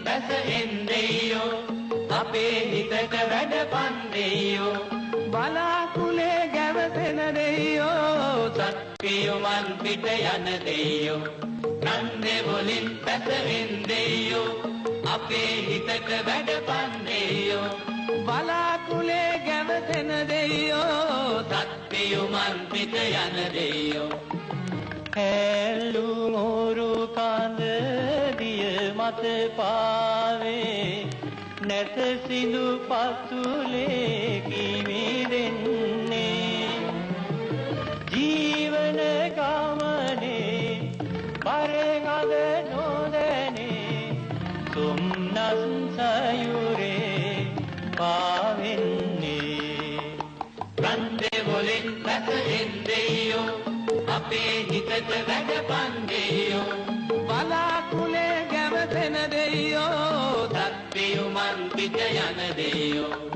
බැස එන්දෙයෝ අපේ හිතට වැඩපන් දෙයෝ බලාකුලේ ගැවසෙන දෙයෝ සත්පියුමන් පිට යන දෙයෝ නන්දේ වලින් බැස එන්දෙයෝ අපේ හිතට වැඩපන් දෙයෝ බලාකුලේ ගැවසෙන දෙයෝ සත්පියුමන් පිට යන දෙයෝ හැල්ලු මොරු කඳ දිය මත පාවේ නැත සිඳු පසුලේ කිමිදෙන්නේ ජීවන ගමනේ බරෙන් අද නොදැනේ සොම්නස් සයුරේ පාවෙන්නේ රන්දේ වලින් බැස එන්දෙයෝ අපේ හිතට වැඩපන් දෙයෝ බලාකුලේ ගැවසෙන දෙයෝ සත්පියුමන් පිට යන දෙයෝ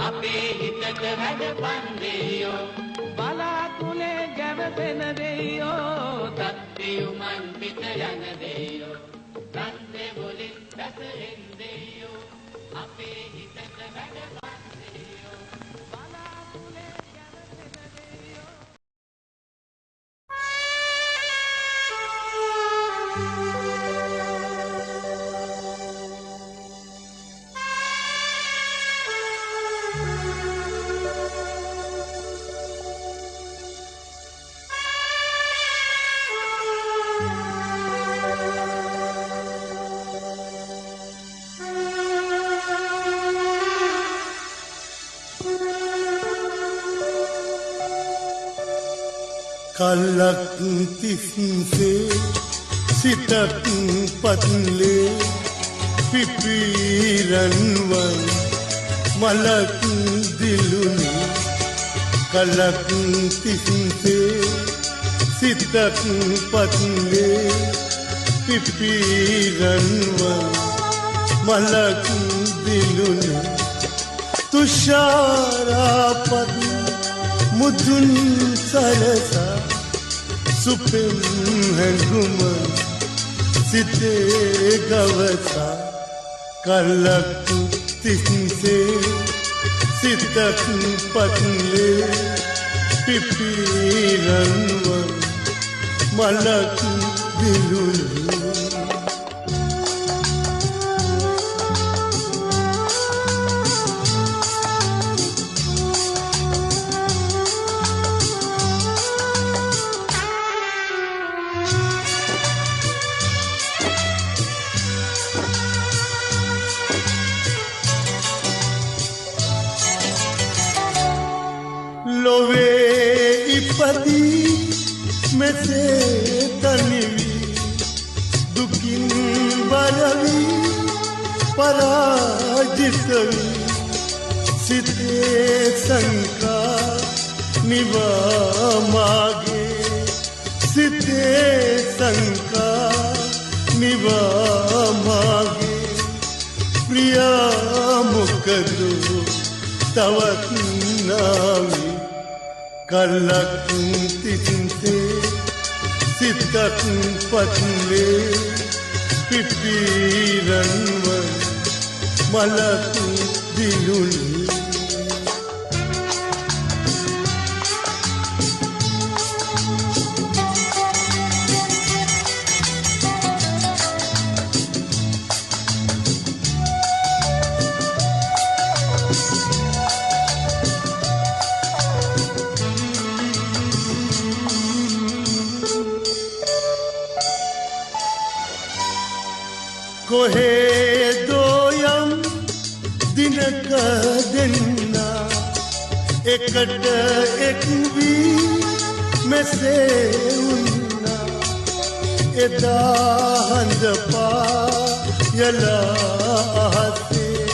අපේ හිතට වැඩපන් දෙයෝ බලාකුලේ ගැවසෙන දෙයෝ සත්පියුමන් පිට යන දෙයෝ කල්ලක් තිස්සේ සිතක් පත්ලේ පිපිරන්වන් මලක් දිලුනි කල්ලක් තිස්සේ සිතක් පත්ලේ පිපිරන්වන් මලක් දිලුනි තුෂාරාපත් මුදුන් සරසා සුපෙම් හැඟුම සිතේ ගවසා කල්ලක් තිස්සේ සිතක් පත්ලේ පිපිරන්වන් මලක් දිලුනි මෙසේ තනිවි දුකින් බරවි පරාජිතවි සිතේ සංකා නිවා මාගේ සිතේ සංකා නිවා මාගේ ප්‍රියා මොකද තවත් නාවි කල්ලක් තිතින්තේ සිතක් පත්ලේ පිපිරන්වන් මලක් දිලුනි කොහේදෝ යම් දිනක දෙන්නා එකට එක් වී මෙසේ වුණා එදා හඳ පායලා අහසේ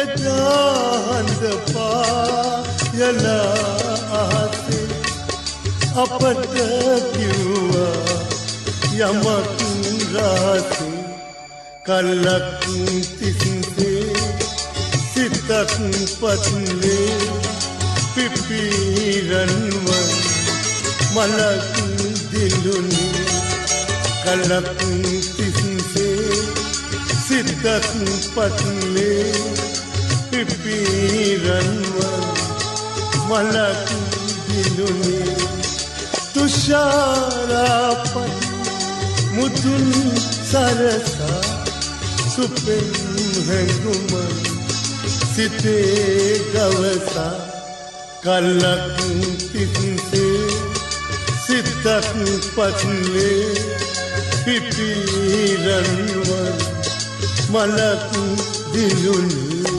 එදා හඳ පායලා අහසේ අපට කිව්වා යමක් රහසේ කල්ලක් තිසින්තේ සිතක් පත්ලේ පිපිරන්වන් මලක් දිලුනි කල්ලක් තිසින්තේ සිතක් පත්ලේ පිපිරන්වන් මලක් දිලුනි තුෂාරපත් මුතුන් සරසා සුපෙන් හැඟුමන් සිතේ ගවසා කල්ලක් තිසින්තේ සිතක් පත්ලේ පිපිරන්වන් මලක් දිලුනි